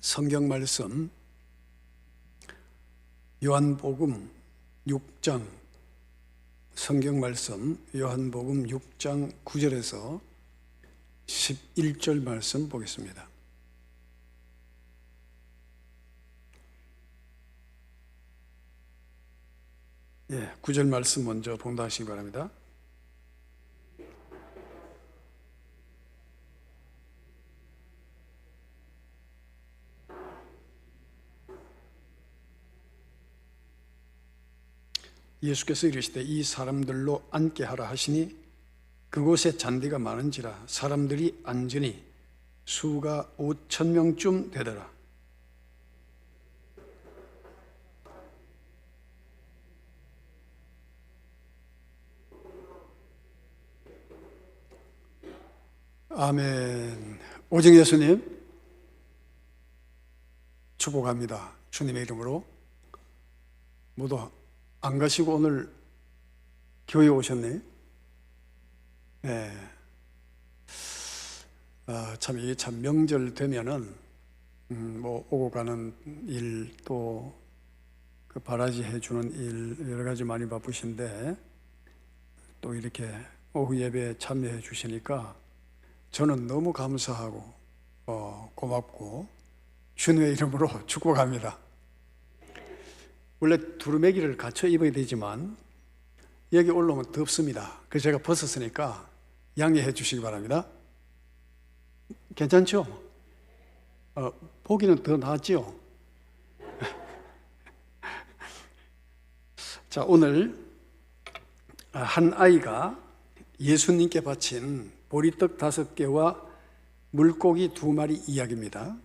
성경 말씀 요한복음 6장 성경 말씀 요한복음 6장 9절에서 11절 말씀 보겠습니다. 예, 9절 말씀 먼저 봉독하시기 바랍니다. 예수께서 이르시되 이 사람들로 앉게 하라 하시니 그곳에 잔디가 많은지라 사람들이 앉으니 수가 5,000명쯤 되더라. 아멘. 오정 예수님 축복합니다. 주님의 이름으로. 모두 안 가시고 오늘 교회 오셨네. 네. 참 이게 참 명절 되면은 뭐 오고 가는 일 또 그 바라지 해주는 일 여러 가지 많이 바쁘신데 또 이렇게 오후 예배에 참여해 주시니까 저는 너무 감사하고 고맙고 주님의 이름으로 축복합니다. 원래 두루매기를 갖춰 입어야 되지만 여기 올라오면 덥습니다. 그래서 제가 벗었으니까 양해해 주시기 바랍니다. 괜찮죠? 보기는 더 낫죠? 자, 오늘 한 아이가 예수님께 바친 보리떡 5개와 물고기 2마리 이야기입니다.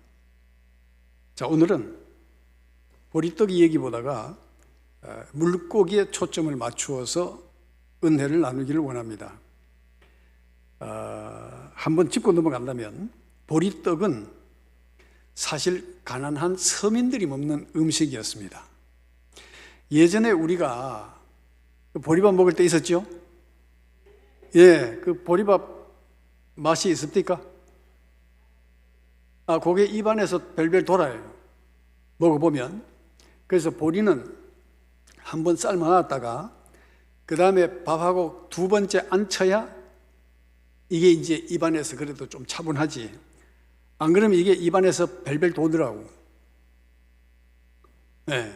자, 오늘은 보리떡 이야기보다가 물고기에 초점을 맞추어서 은혜를 나누기를 원합니다. 한번 짚고 넘어간다면 보리떡은 사실 가난한 서민들이 먹는 음식이었습니다. 예전에 우리가 보리밥 먹을 때 있었죠? 예, 그 보리밥 맛이 있습니까? 그게 입안에서 별별 돌아요. 먹어보면. 그래서 보리는 한번 삶아놨다가 그 다음에 밥하고 2번째 안쳐야 이게 이제 입안에서 그래도 좀 차분하지. 안 그러면 이게 입안에서 벨벨 도더라고. 네.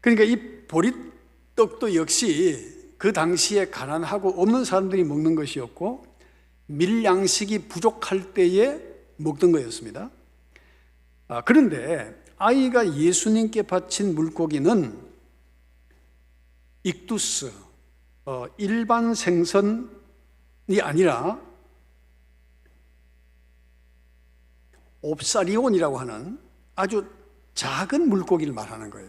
그러니까 이 보리떡도 역시 그 당시에 가난하고 없는 사람들이 먹는 것이었고 밀양식이 부족할 때에 먹던 거였습니다. 그런데 아이가 예수님께 바친 물고기는 익두스, 일반 생선이 아니라 옵사리온이라고 하는 아주 작은 물고기를 말하는 거예요.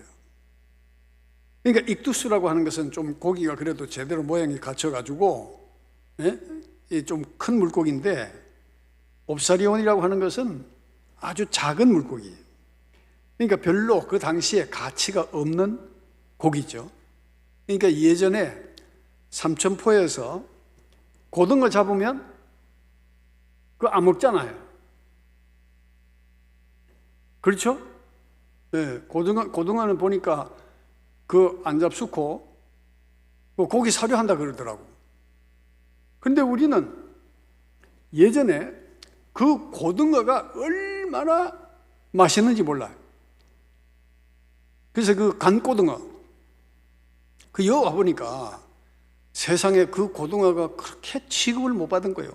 그러니까 익두스라고 하는 것은 좀 고기가 그래도 제대로 모양이 갖춰가지고 좀 큰 물고기인데 옵사리온이라고 하는 것은 아주 작은 물고기. 그러니까 별로 그 당시에 가치가 없는 고기죠. 그러니까 예전에 삼천포에서 고등어 잡으면 그거 안 먹잖아요. 그렇죠? 네, 고등어는 보니까 그 안 잡수고 고기 사료 한다 그러더라고. 근데 우리는 예전에 그 고등어가 얼마나 맛있는지 몰라요. 그래서 그 간고등어, 그 여기 와보니까 세상에 그 고등어가 그렇게 취급을 못 받은 거예요.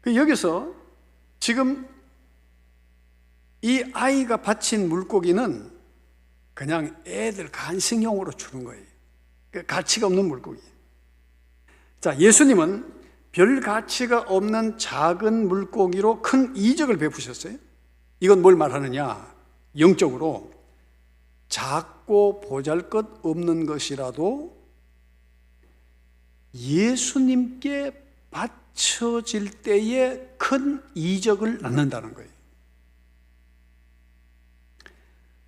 여기서 지금 이 아이가 바친 물고기는 그냥 애들 간식용으로 주는 거예요. 가치가 없는 물고기. 자, 예수님은 별 가치가 없는 작은 물고기로 큰 이적을 베푸셨어요. 이건 뭘 말하느냐? 영적으로 작고 보잘것없는 것이라도 예수님께 바쳐질 때에 큰 이적을 낳는다는 거예요.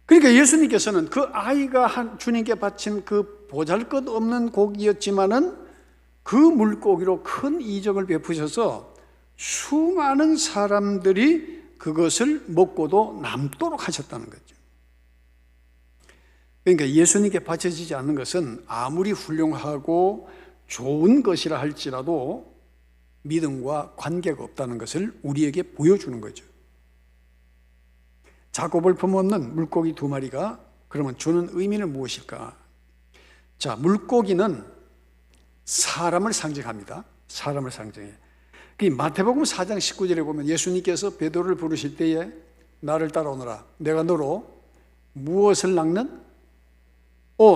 그러니까 예수님께서는 그 아이가 주님께 바친 그 보잘것없는 고기였지만은 그 물고기로 큰 이적을 베푸셔서 수많은 사람들이 그것을 먹고도 남도록 하셨다는 거죠. 그러니까 예수님께 바쳐지지 않는 것은 아무리 훌륭하고 좋은 것이라 할지라도 믿음과 관계가 없다는 것을 우리에게 보여주는 거죠. 자고 볼품없는 물고기 2마리가 그러면 주는 의미는 무엇일까? 자, 물고기는 사람을 상징합니다. 사람을 상징해. 마태복음 4장 19절에 보면 예수님께서 베드로를 부르실 때에 나를 따라오너라. 내가 너로 무엇을 낚는?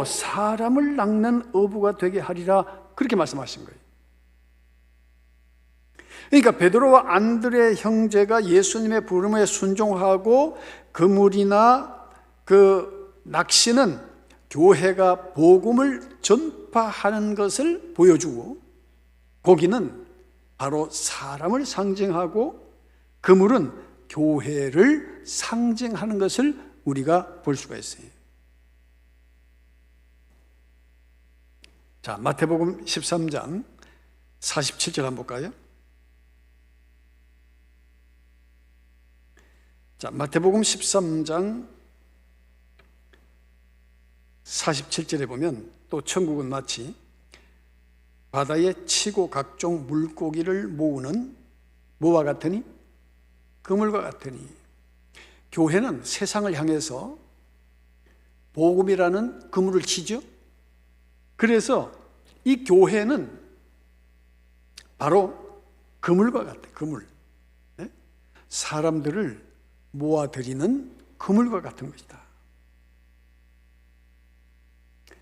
사람을 낚는 어부가 되게 하리라. 그렇게 말씀하신 거예요. 그러니까 베드로와 안드레 형제가 예수님의 부름에 순종하고 그물이나 그 낚시는 교회가 복음을 전파하는 것을 보여주고, 고기는 바로 사람을 상징하고 그물은 교회를 상징하는 것을 우리가 볼 수가 있어요. 자, 마태복음 13장 47절 한번 볼까요? 자, 마태복음 13장 47절에 보면 또 천국은 마치 바다에 치고 각종 물고기를 모으는 뭐와 같으니? 그물과 같으니. 교회는 세상을 향해서 복음이라는 그물을 치죠. 그래서 이 교회는 바로 그물과 같아요. 그물. 사람들을 모아들이는 그물과 같은 것이다.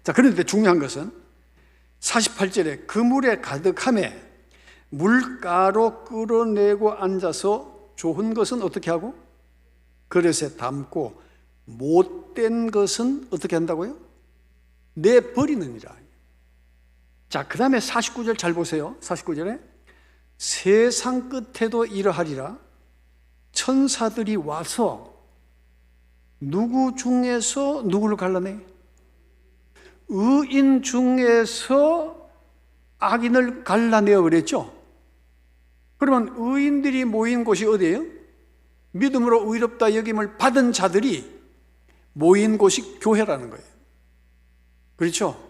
자, 그런데 중요한 것은 48절에 그물에 가득함에 물가로 끌어내고 앉아서 좋은 것은 어떻게 하고? 그릇에 담고 못된 것은 어떻게 한다고요? 내버리느니라. 자, 그 다음에 49절 잘 보세요. 49절에 세상 끝에도 이러하리라. 천사들이 와서 누구 중에서 누구를 갈라내? 의인 중에서 악인을 갈라내어 그랬죠. 그러면 의인들이 모인 곳이 어디예요? 믿음으로 의롭다 여김을 받은 자들이 모인 곳이 교회라는 거예요. 그렇죠?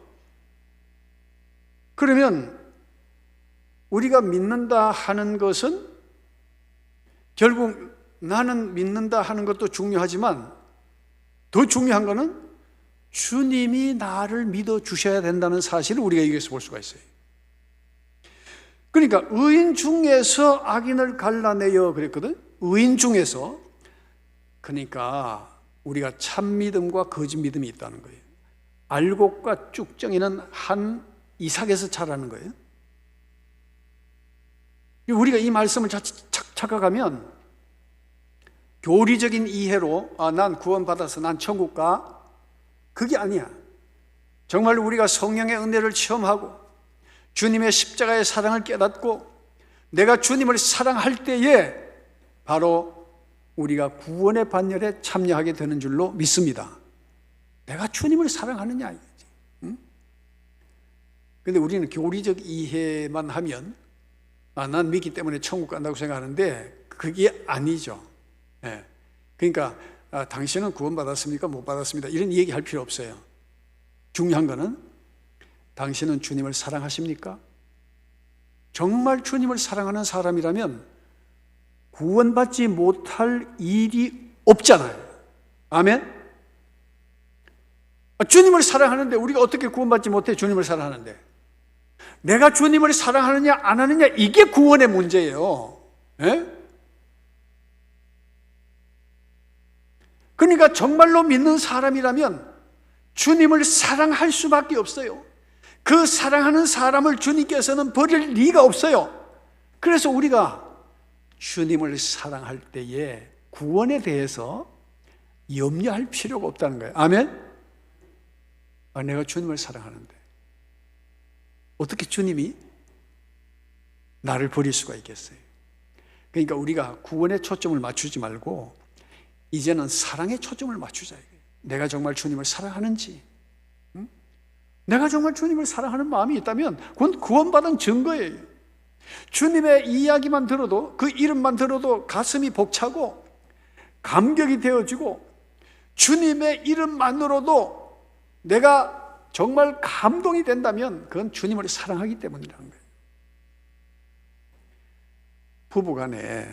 그러면 우리가 믿는다 하는 것은 결국 나는 믿는다 하는 것도 중요하지만 더 중요한 것은 주님이 나를 믿어주셔야 된다는 사실을 우리가 여기서 볼 수가 있어요. 그러니까 의인 중에서 악인을 갈라내어 그랬거든. 의인 중에서. 그러니까 우리가 참 믿음과 거짓 믿음이 있다는 거예요. 알곡과 쭉정이는 한 이삭에서 자라는 거예요. 우리가 이 말씀을 착각하면 교리적인 이해로 난 구원받아서 난 천국 가, 그게 아니야. 정말 우리가 성령의 은혜를 체험하고 주님의 십자가의 사랑을 깨닫고 내가 주님을 사랑할 때에 바로 우리가 구원의 반열에 참여하게 되는 줄로 믿습니다. 내가 주님을 사랑하느냐 이거지. 응? 근데 우리는 교리적 이해만 하면 난 믿기 때문에 천국 간다고 생각하는데 그게 아니죠. 네. 그러니까 당신은 구원받았습니까? 못 받았습니다. 이런 얘기할 필요 없어요. 중요한 거는 당신은 주님을 사랑하십니까? 정말 주님을 사랑하는 사람이라면 구원받지 못할 일이 없잖아요. 아멘? 주님을 사랑하는데 우리가 어떻게 구원받지 못해? 주님을 사랑하는데. 내가 주님을 사랑하느냐 안 하느냐 이게 구원의 문제예요. 예? 그러니까 정말로 믿는 사람이라면 주님을 사랑할 수밖에 없어요. 그 사랑하는 사람을 주님께서는 버릴 리가 없어요. 그래서 우리가 주님을 사랑할 때에 구원에 대해서 염려할 필요가 없다는 거예요. 아멘? 내가 주님을 사랑하는데 어떻게 주님이 나를 버릴 수가 있겠어요? 그러니까 우리가 구원에 초점을 맞추지 말고 이제는 사랑에 초점을 맞추자. 내가 정말 주님을 사랑하는지, 내가 정말 주님을 사랑하는 마음이 있다면 그건 구원받은 증거예요. 주님의 이야기만 들어도, 그 이름만 들어도 가슴이 벅차고 감격이 되어지고, 주님의 이름만으로도 내가 정말 감동이 된다면 그건 주님을 사랑하기 때문이라는 거예요. 부부간에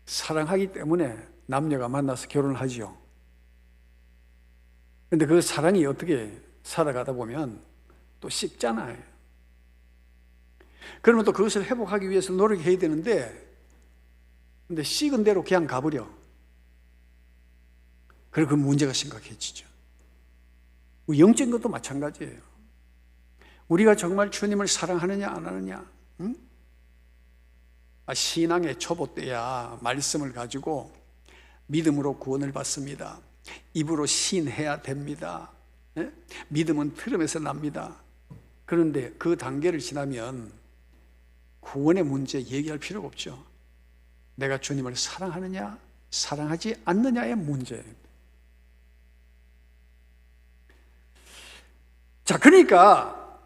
사랑하기 때문에 남녀가 만나서 결혼을 하지요. 그런데 그 사랑이 어떻게 살아가다 보면 또 식잖아요. 그러면 또 그것을 회복하기 위해서 노력해야 되는데, 근데 식은 대로 그냥 가버려. 그리고 그 문제가 심각해지죠. 영적인 것도 마찬가지예요. 우리가 정말 주님을 사랑하느냐 안 하느냐, 응? 신앙의 초보 때야 말씀을 가지고 믿음으로 구원을 받습니다, 입으로 시인해야 됩니다, 예? 믿음은 들음에서 납니다. 그런데 그 단계를 지나면 구원의 문제 얘기할 필요가 없죠. 내가 주님을 사랑하느냐 사랑하지 않느냐의 문제예요. 자, 그러니까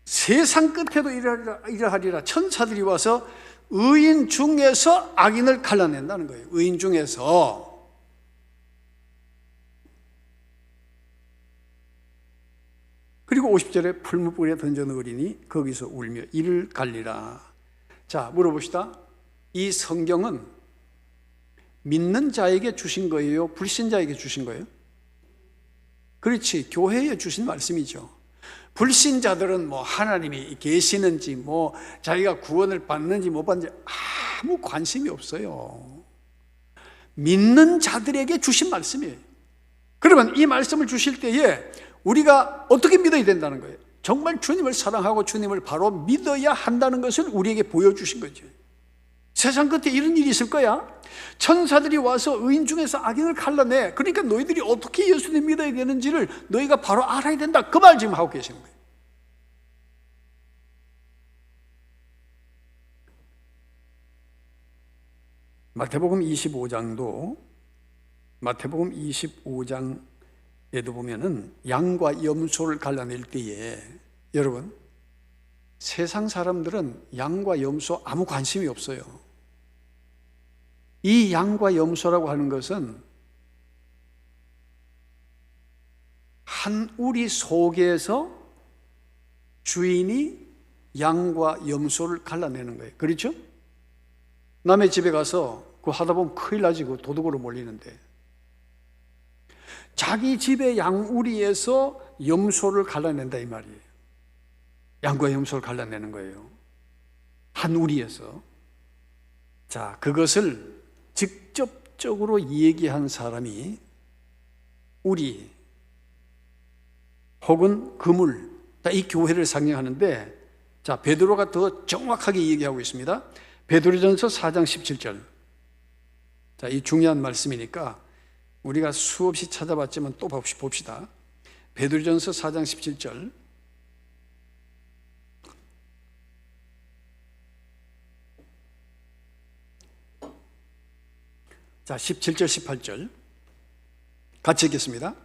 세상 끝에도 이러하리라. 천사들이 와서 의인 중에서 악인을 갈라낸다는 거예요. 의인 중에서. 그리고 50절에 풀무불에 던져넣으리니 거기서 울며 이를 갈리라. 자, 물어봅시다. 이 성경은 믿는 자에게 주신 거예요? 불신자에게 주신 거예요? 그렇지, 교회에 주신 말씀이죠. 불신자들은 뭐 하나님이 계시는지, 뭐 자기가 구원을 받는지 못 받는지 아무 관심이 없어요. 믿는 자들에게 주신 말씀이에요. 그러면 이 말씀을 주실 때에 우리가 어떻게 믿어야 된다는 거예요? 정말 주님을 사랑하고 주님을 바로 믿어야 한다는 것을 우리에게 보여주신 거죠. 세상 끝에 이런 일이 있을 거야. 천사들이 와서 의인 중에서 악인을 갈라내. 그러니까 너희들이 어떻게 예수님 믿어야 되는지를 너희가 바로 알아야 된다. 그 말 지금 하고 계시는 거예요. 마태복음 25장도 마태복음 25장에도 보면은 양과 염소를 갈라낼 때에, 여러분, 세상 사람들은 양과 염소 아무 관심이 없어요. 이 양과 염소라고 하는 것은 한 우리 속에서 주인이 양과 염소를 갈라내는 거예요. 그렇죠? 남의 집에 가서 그거 하다 보면 큰일 나지. 그 도둑으로 몰리는데, 자기 집의 양우리에서 염소를 갈라낸다 이 말이에요. 양과 염소를 갈라내는 거예요. 한 우리에서. 자, 그것을 직접적으로 얘기한 사람이 우리 혹은 그물, 이 교회를 상징하는데, 자, 베드로가 더 정확하게 얘기하고 있습니다. 베드로전서 4장 17절. 자, 이 중요한 말씀이니까 우리가 수없이 찾아봤지만 또 봅시다. 베드로전서 4장 17절. 자, 17절, 18절 같이 읽겠습니다.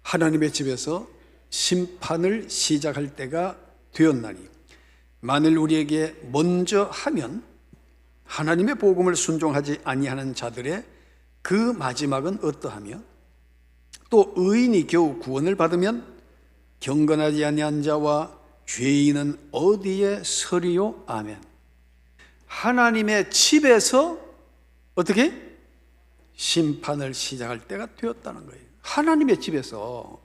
하나님의 집에서 심판을 시작할 때가 되었나니 만일 우리에게 먼저 하면 하나님의 복음을 순종하지 아니하는 자들의 그 마지막은 어떠하며, 또 의인이 겨우 구원을 받으면 경건하지 아니한 자와 죄인은 어디에 서리요? 아멘. 하나님의 집에서 어떻게? 심판을 시작할 때가 되었다는 거예요. 하나님의 집에서.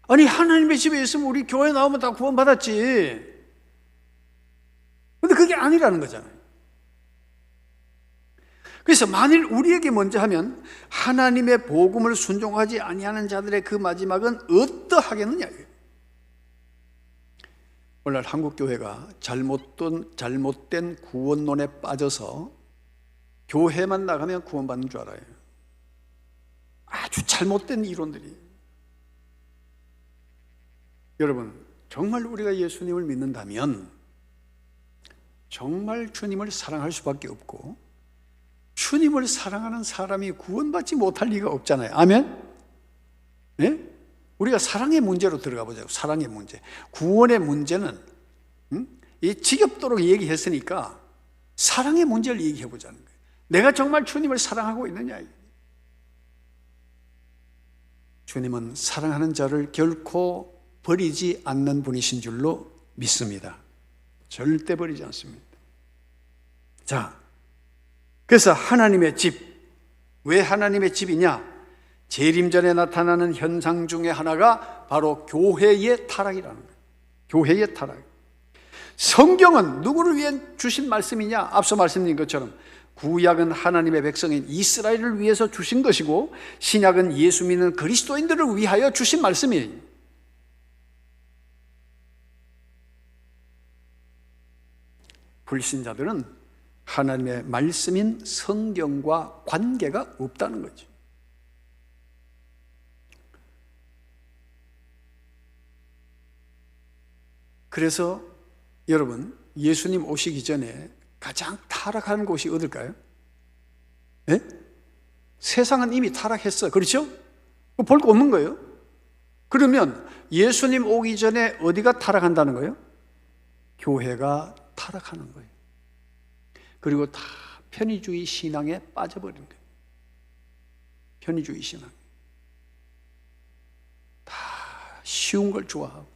아니, 하나님의 집에 있으면 우리 교회 나오면 다 구원받았지. 근데 그게 아니라는 거잖아요. 그래서 만일 우리에게 먼저 하면 하나님의 복음을 순종하지 아니하는 자들의 그 마지막은 어떠하겠느냐. 오늘날 한국교회가 잘못된 구원론에 빠져서 교회만 나가면 구원받는 줄 알아요. 아주 잘못된 이론들이. 여러분, 정말 우리가 예수님을 믿는다면 정말 주님을 사랑할 수밖에 없고, 주님을 사랑하는 사람이 구원받지 못할 리가 없잖아요. 아멘? 네? 우리가 사랑의 문제로 들어가 보자고. 사랑의 문제. 구원의 문제는 이 지겹도록 얘기했으니까 사랑의 문제를 얘기해 보자는 거예요. 내가 정말 주님을 사랑하고 있느냐. 주님은 사랑하는 자를 결코 버리지 않는 분이신 줄로 믿습니다. 절대 버리지 않습니다. 자, 그래서 하나님의 집. 왜 하나님의 집이냐? 재림전에 나타나는 현상 중에 하나가 바로 교회의 타락이라는 거예요. 교회의 타락. 성경은 누구를 위해 주신 말씀이냐? 앞서 말씀드린 것처럼 구약은 하나님의 백성인 이스라엘을 위해서 주신 것이고, 신약은 예수 믿는 그리스도인들을 위하여 주신 말씀이에요. 불신자들은 하나님의 말씀인 성경과 관계가 없다는 거죠. 그래서 여러분, 예수님 오시기 전에 가장 타락한 곳이 어딜까요? 예? 세상은 이미 타락했어. 그렇죠? 볼 거 없는 거예요. 그러면 예수님 오기 전에 어디가 타락한다는 거예요? 교회가 타락하는 거예요. 그리고 다 편의주의 신앙에 빠져버린 거예요. 편의주의 신앙. 다 쉬운 걸 좋아하고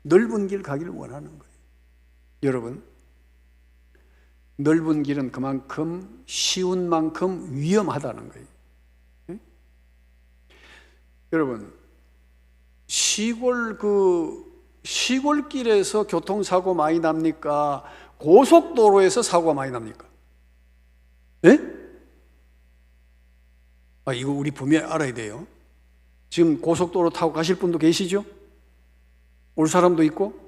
넓은 길 가기를 원하는 거예요. 여러분, 넓은 길은 그만큼 쉬운 만큼 위험하다는 거예요. 네? 여러분, 시골길에서 교통사고 많이 납니까? 고속도로에서 사고가 많이 납니까? 예? 이거 우리 분명히 알아야 돼요. 지금 고속도로 타고 가실 분도 계시죠? 올 사람도 있고.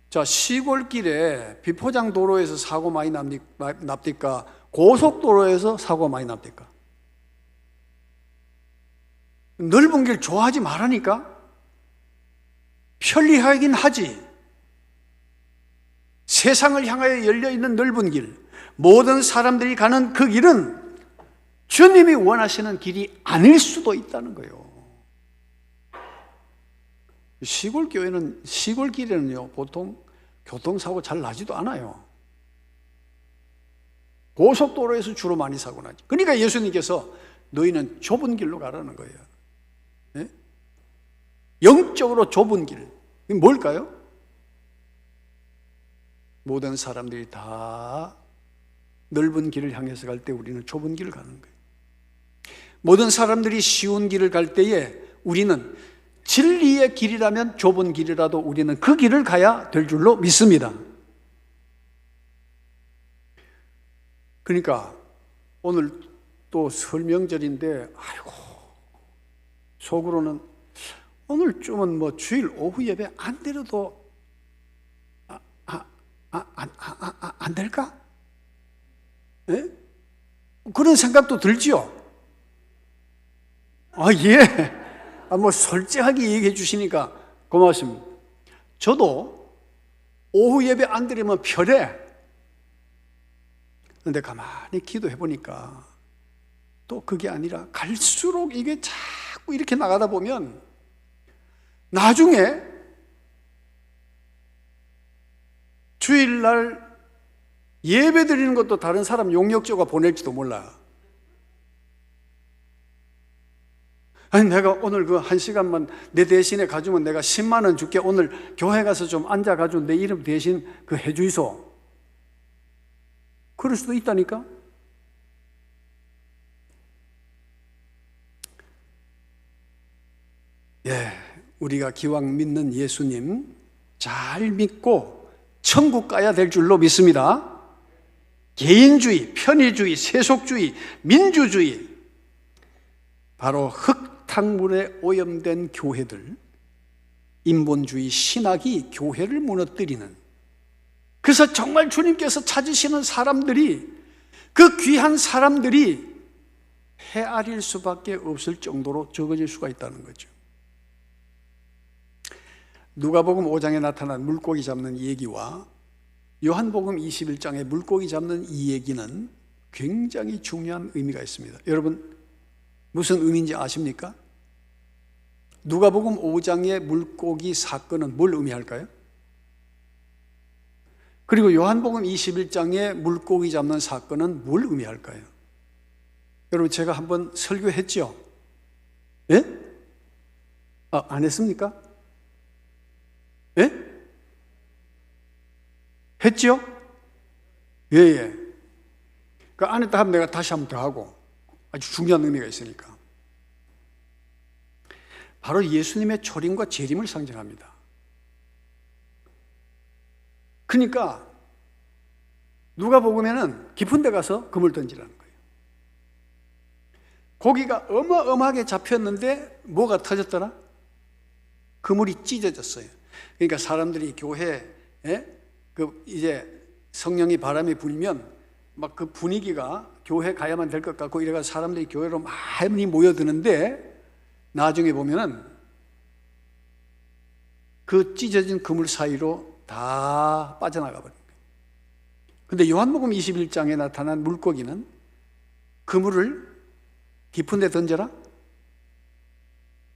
자, 시골길에 비포장 도로에서 사고 많이 납니까? 고속도로에서 사고가 많이 납니까? 넓은 길 좋아하지 말라니까? 편리하긴 하지. 세상을 향하여 열려있는 넓은 길, 모든 사람들이 가는 그 길은 주님이 원하시는 길이 아닐 수도 있다는 거예요. 시골길에는요, 보통 교통사고 잘 나지도 않아요. 고속도로에서 주로 많이 사고 나지. 그러니까 예수님께서 너희는 좁은 길로 가라는 거예요. 네? 영적으로 좁은 길. 이게 뭘까요? 모든 사람들이 다 넓은 길을 향해서 갈 때 우리는 좁은 길을 가는 거예요. 모든 사람들이 쉬운 길을 갈 때에 우리는 진리의 길이라면 좁은 길이라도 우리는 그 길을 가야 될 줄로 믿습니다. 그러니까 오늘 또 설명절인데, 아이고, 속으로는 오늘 좀은 뭐 주일 오후 예배 안 드려도 안 될까? 예? 그런 생각도 들지요? 예. 뭐 솔직하게 얘기해 주시니까 고맙습니다. 저도 오후 예배 안 드리면 편해. 그런데 가만히 기도해 보니까 또 그게 아니라 갈수록 이게 자꾸 이렇게 나가다 보면 나중에 주일날 예배 드리는 것도 다른 사람 용역조가 보낼지도 몰라. 아니, 내가 오늘 그 1시간만 내 대신에 가주면 내가 10만 원 줄게. 오늘 교회 가서 좀 앉아가지고 내 이름 대신 그 해주이소. 그럴 수도 있다니까. 예, 우리가 기왕 믿는 예수님 잘 믿고 천국 가야 될 줄로 믿습니다. 개인주의, 편의주의, 세속주의, 민주주의, 바로 흙탕물에 오염된 교회들, 인본주의 신학이 교회를 무너뜨리는, 그래서 정말 주님께서 찾으시는 사람들이, 그 귀한 사람들이 헤아릴 수밖에 없을 정도로 적어질 수가 있다는 거죠. 누가복음 5장에 나타난 물고기 잡는 얘기와 요한복음 21장의 물고기 잡는 이 얘기는 굉장히 중요한 의미가 있습니다. 여러분, 무슨 의미인지 아십니까? 누가복음 5장의 물고기 사건은 뭘 의미할까요? 그리고 요한복음 21장의 물고기 잡는 사건은 뭘 의미할까요? 여러분, 제가 한번 설교했죠? 예? 안 했습니까? 예? 했죠? 예, 예. 그 안에 다 내가 다시 한번 더 하고, 아주 중요한 의미가 있으니까. 바로 예수님의 초림과 재림을 상징합니다. 그러니까 누가 보면은 깊은 데 가서 그물 던지라는 거예요. 고기가 어마어마하게 잡혔는데 뭐가 터졌더라? 그물이 찢어졌어요. 그러니까 사람들이 교회에 이제 성령이 바람이 불면 막 그 분위기가 교회 가야만 될 것 같고 이래가 사람들이 교회로 많이 모여드는데 나중에 보면은 그 찢어진 그물 사이로 다 빠져나가 버린 거예요. 근데 요한복음 21장에 나타난 물고기는 그물을 깊은 데 던져라?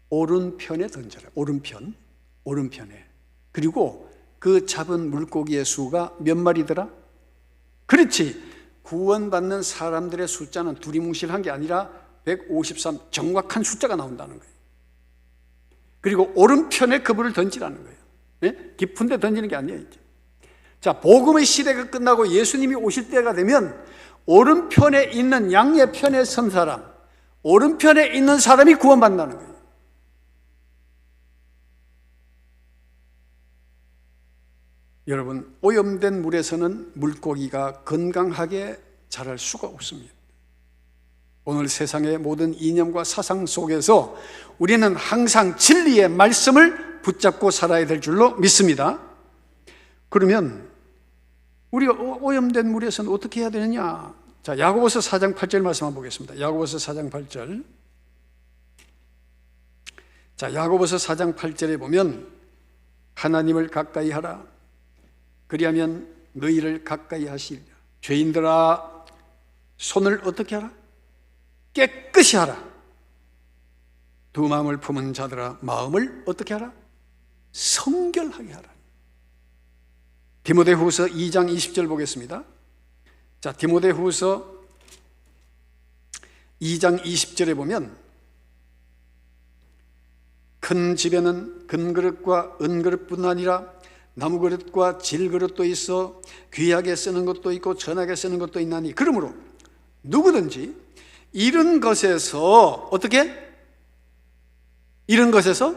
오른편에 던져라. 오른편에. 그리고 그 잡은 물고기의 수가 몇 마리더라? 그렇지. 구원받는 사람들의 숫자는 두리뭉실한 게 아니라 153, 정확한 숫자가 나온다는 거예요. 그리고 오른편에 그물을 던지라는 거예요. 네? 깊은 데 던지는 게 아니에요. 이제. 자, 복음의 시대가 끝나고 예수님이 오실 때가 되면 오른편에 있는 양옆편에 선 사람, 오른편에 있는 사람이 구원받는다는 거예요. 여러분, 오염된 물에서는 물고기가 건강하게 자랄 수가 없습니다. 오늘 세상의 모든 이념과 사상 속에서 우리는 항상 진리의 말씀을 붙잡고 살아야 될 줄로 믿습니다. 그러면 우리가 오염된 물에서는 어떻게 해야 되느냐? 자, 야고보서 4장 8절 말씀 한번 보겠습니다. 야고보서 4장 8절. 자, 야고보서 4장 8절에 보면 하나님을 가까이 하라. 그리하면 너희를 가까이 하시리라. 죄인들아, 손을 어떻게 하라? 깨끗이 하라. 두 마음을 품은 자들아, 마음을 어떻게 하라? 성결하게 하라. 디모데후서 2장 20절 보겠습니다. 자, 디모데후서 2장 20절에 보면 큰 집에는 금그릇과 은그릇뿐 아니라 나무그릇과 질그릇도 있어 귀하게 쓰는 것도 있고 전하게 쓰는 것도 있나니 그러므로 누구든지 이런 것에서 어떻게? 이런 것에서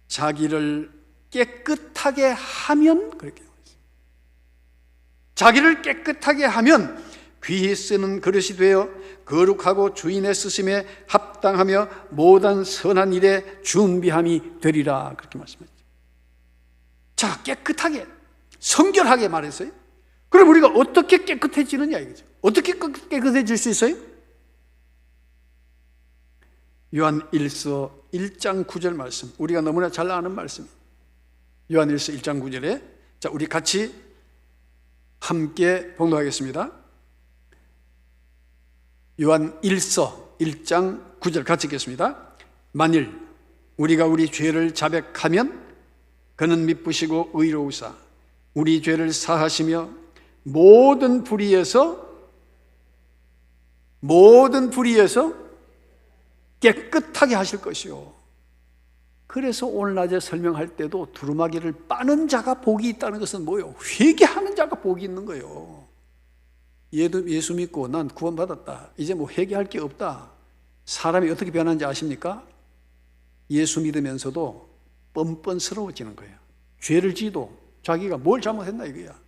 자기를 깨끗하게 하면 그렇게 자기를 깨끗하게 하면 귀히 쓰는 그릇이 되어 거룩하고 주인의 쓰심에 합당하며 모든 선한 일에 준비함이 되리라 그렇게 말씀했죠. 자, 깨끗하게 성결하게 말했어요. 그럼 우리가 어떻게 깨끗해지느냐 이거죠. 어떻게 깨끗해질 수 있어요? 요한 1서 1장 9절 말씀, 우리가 너무나 잘 아는 말씀. 요한 1서 1장 9절에 자, 우리 같이 함께 봉독하겠습니다. 요한 1서 1장 9절 같이 읽겠습니다. 만일 우리가 우리 죄를 자백하면 그는 미쁘시고 의로우사 우리 죄를 사하시며 모든 불의에서 깨끗하게 하실 것이요. 그래서 오늘 낮에 설명할 때도 두루마기를 빠는 자가 복이 있다는 것은 뭐예요? 회개하는 자가 복이 있는 거예요. 얘도 예수 믿고 난 구원받았다. 이제 뭐 회개할 게 없다. 사람이 어떻게 변하는지 아십니까? 예수 믿으면서도 뻔뻔스러워지는 거예요. 죄를 지도 자기가 뭘 잘못했나 이거야.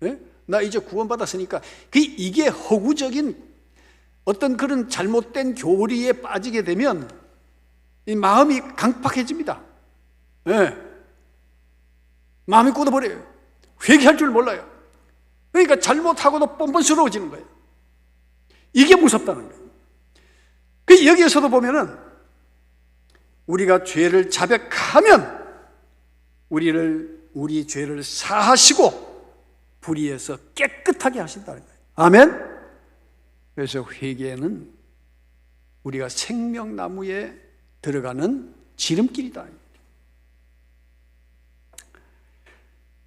네? 나 이제 구원받았으니까 이게 허구적인 어떤 그런 잘못된 교리에 빠지게 되면 이 마음이 강팍해집니다. 네. 마음이 굳어버려요. 회개할 줄 몰라요. 그러니까 잘못하고도 뻔뻔스러워지는 거예요. 이게 무섭다는 거예요. 여기에서도 보면은 우리가 죄를 자백하면 우리 죄를 사하시고 불의에서 깨끗하게 하신다는 거예요. 아멘. 그래서 회개는 우리가 생명나무에 들어가는 지름길이다.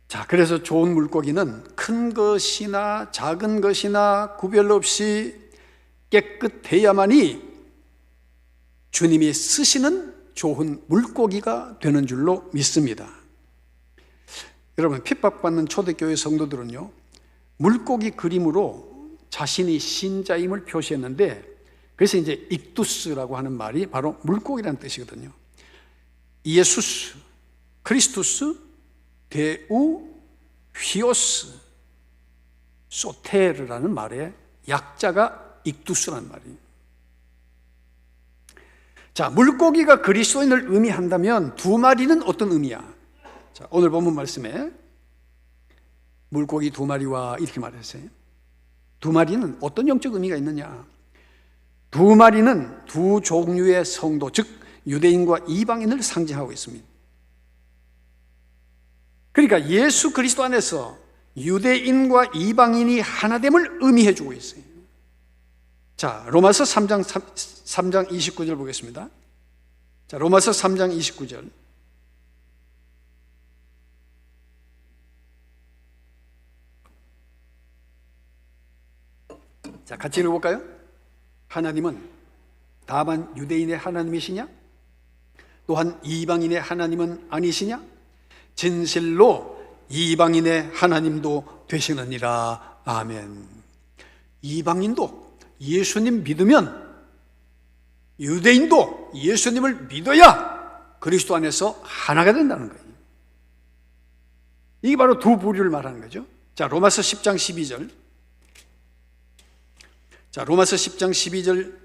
자, 그래서 좋은 물고기는 큰 것이나 작은 것이나 구별 없이 깨끗해야만이 주님이 쓰시는 좋은 물고기가 되는 줄로 믿습니다. 여러분, 핍박받는 초대교회 성도들은요, 물고기 그림으로 자신이 신자임을 표시했는데, 그래서 이제 익두스라고 하는 말이 바로 물고기라는 뜻이거든요. 이에수스, 크리스투스, 데우, 휘오스, 소테르라는 말의 약자가 익두스라는 말이에요. 자, 물고기가 그리스도인을 의미한다면 두 마리는 어떤 의미야? 자, 오늘 본문 말씀에 물고기 두 마리와 이렇게 말했어요. 두 마리는 어떤 영적 의미가 있느냐? 두 마리는 두 종류의 성도, 즉 유대인과 이방인을 상징하고 있습니다. 그러니까 예수 그리스도 안에서 유대인과 이방인이 하나됨을 의미해 주고 있어요. 자, 로마서 3장 29절 보겠습니다. 자, 로마서 3장 29절. 자, 같이 읽어볼까요? 하나님은 다만 유대인의 하나님이시냐? 또한 이방인의 하나님은 아니시냐? 진실로 이방인의 하나님도 되시느니라. 아멘. 이방인도 예수님 믿으면, 유대인도 예수님을 믿어야 그리스도 안에서 하나가 된다는 거예요. 이게 바로 두 부류를 말하는 거죠. 자, 로마서 10장 12절. 자, 로마서 10장 12절.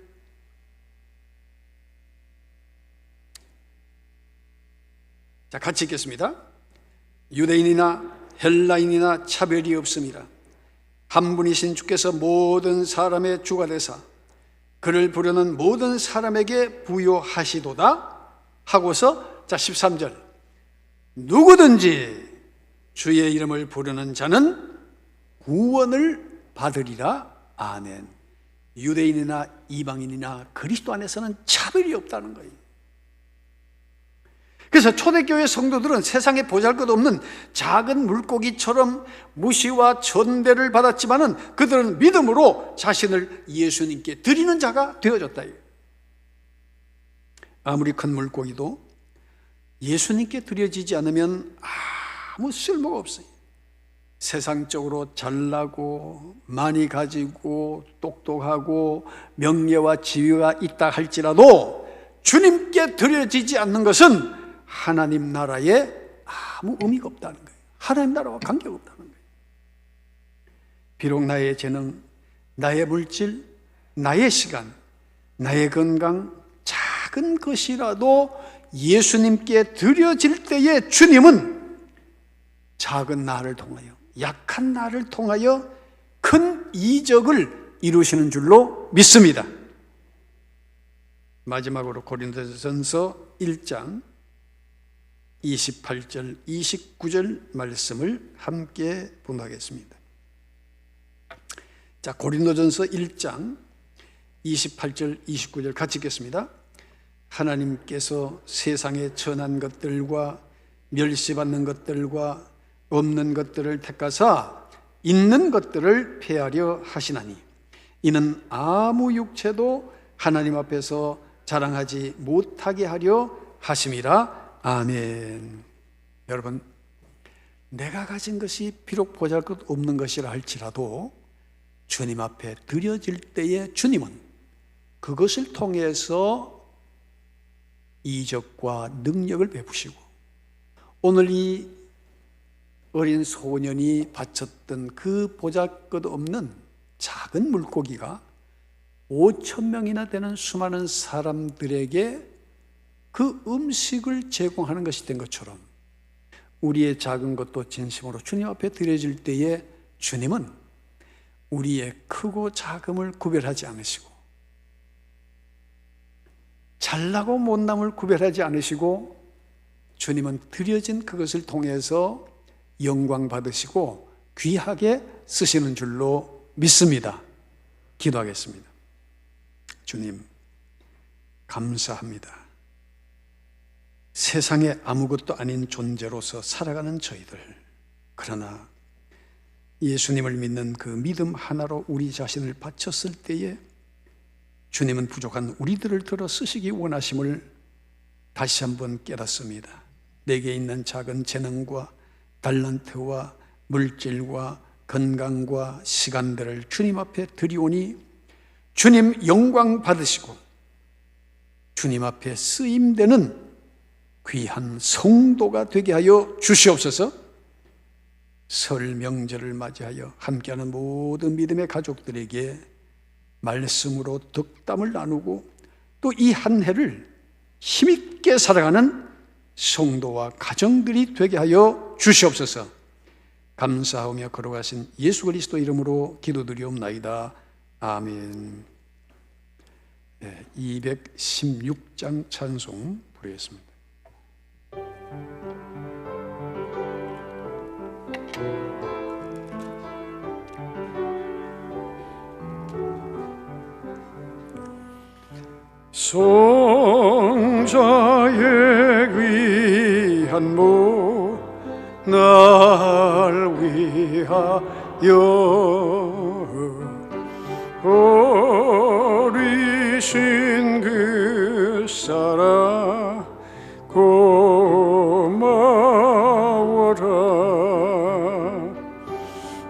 자, 같이 읽겠습니다. 유대인이나 헬라인이나 차별이 없습니다. 한 분이신 주께서 모든 사람의 주가 되사 그를 부르는 모든 사람에게 부요하시도다 하고서, 자, 13절. 누구든지 주의 이름을 부르는 자는 구원을 받으리라. 아멘. 유대인이나 이방인이나 그리스도 안에서는 차별이 없다는 거예요. 그래서 초대교회 성도들은 세상에 보잘것없는 작은 물고기처럼 무시와 전대를 받았지만은 그들은 믿음으로 자신을 예수님께 드리는 자가 되어졌다. 아무리 큰 물고기도 예수님께 드려지지 않으면 아무 쓸모가 없어요. 세상적으로 잘나고 많이 가지고 똑똑하고 명예와 지위가 있다 할지라도 주님께 드려지지 않는 것은 하나님 나라에 아무 의미가 없다는 거예요. 하나님 나라와 관계가 없다는 거예요. 비록 나의 재능, 나의 물질, 나의 시간, 나의 건강, 작은 것이라도 예수님께 드려질 때에 주님은 작은 나를 통하여, 약한 나를 통하여 큰 이적을 이루시는 줄로 믿습니다. 마지막으로 고린도전서 1장 28절, 29절 말씀을 함께 봉독하겠습니다. 자, 고린도전서 1장 28절, 29절 같이 읽겠습니다. 하나님께서 세상에 천한 것들과 멸시받는 것들과 없는 것들을 택하사 있는 것들을 폐하려 하시나니 이는 아무 육체도 하나님 앞에서 자랑하지 못하게 하려 하심이라. 아멘. 여러분, 내가 가진 것이 비록 보잘것없는 것이라 할지라도 주님 앞에 드려질 때에 주님은 그것을 통해서 이적과 능력을 베푸시고, 오늘 이 어린 소년이 바쳤던 그 보잘것없는 작은 물고기가 5,000명이나 되는 수많은 사람들에게 그 음식을 제공하는 것이 된 것처럼 우리의 작은 것도 진심으로 주님 앞에 드려질 때에 주님은 우리의 크고 작음을 구별하지 않으시고 잘나고 못남을 구별하지 않으시고 주님은 드려진 그것을 통해서 영광 받으시고 귀하게 쓰시는 줄로 믿습니다. 기도하겠습니다. 주님, 감사합니다. 세상에 아무것도 아닌 존재로서 살아가는 저희들, 그러나 예수님을 믿는 그 믿음 하나로 우리 자신을 바쳤을 때에 주님은 부족한 우리들을 들어 쓰시기 원하심을 다시 한번 깨닫습니다. 내게 있는 작은 재능과 달란트와 물질과 건강과 시간들을 주님 앞에 드리오니 주님 영광 받으시고 주님 앞에 쓰임되는 귀한 성도가 되게 하여 주시옵소서. 설 명절을 맞이하여 함께하는 모든 믿음의 가족들에게 말씀으로 덕담을 나누고 또 이 한 해를 힘있게 살아가는 성도와 가정들이 되게 하여 주시옵소서. 감사하며 걸어가신 예수 그리스도 이름으로 기도드리옵나이다. 아멘. 216장 찬송 부르겠습니다. 성자의 귀한 모 날 위하여 어리신 그 사랑 고마워라.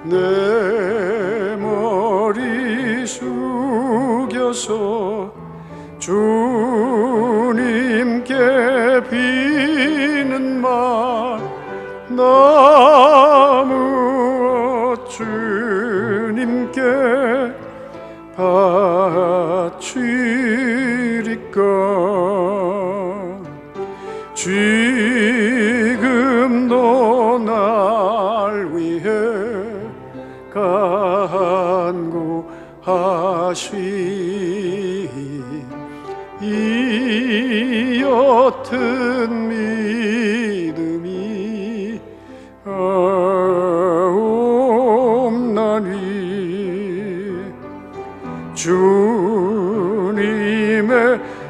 내 머리 숙여서 주님께 비는 말 나무 주님께 바치리까. 지금도 날 위해 간구하시 이 옅은 믿음이 없나니 주님의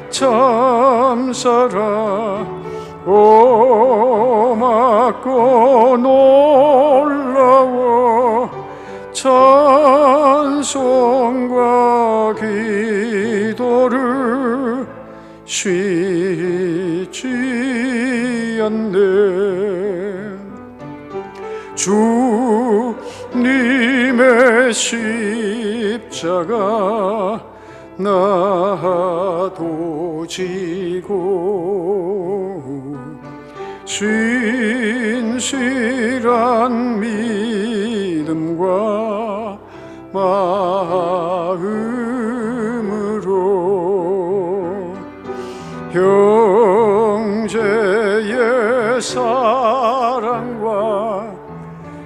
참사랑 고맙고 놀라워 찬송과 기도를 쉬지 않네. 주님의 십자가 나도 지고 신실한 믿음과 마음으로 형제의 사랑과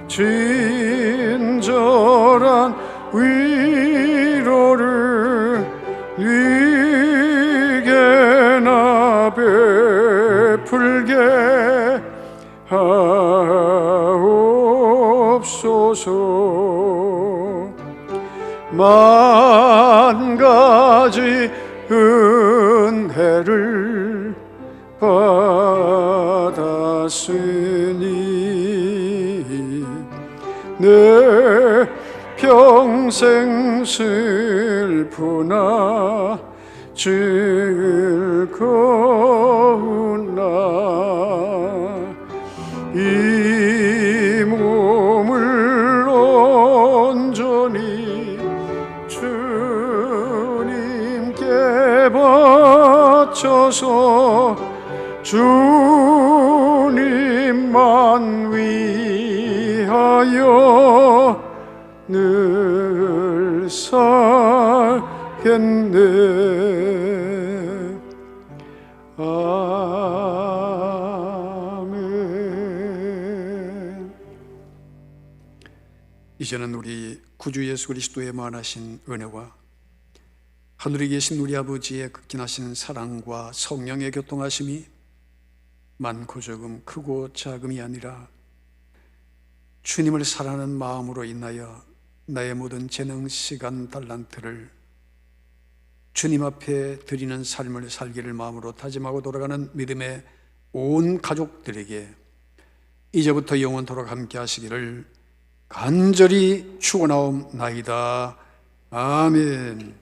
친절한 위로를 네게나 베풀게 하옵소서. 만 가지 은혜를 받았으니 내 평생 슬프나 즐거우나 이 몸을 온전히 주님께 바쳐서 주님만 위하여 늘 살겠네. 아멘. 이제는 우리 구주 예수 그리스도의 만하신 은혜와 하늘에 계신 우리 아버지의 극진하신 사랑과 성령의 교통하심이 많고 적음 크고 작음이 아니라 주님을 사랑하는 마음으로 인하여 나의 모든 재능, 시간, 달란트를 주님 앞에 드리는 삶을 살기를 마음으로 다짐하고 돌아가는 믿음의 온 가족들에게 이제부터 영원토록 함께 하시기를 간절히 축원하옵나이다. 아멘.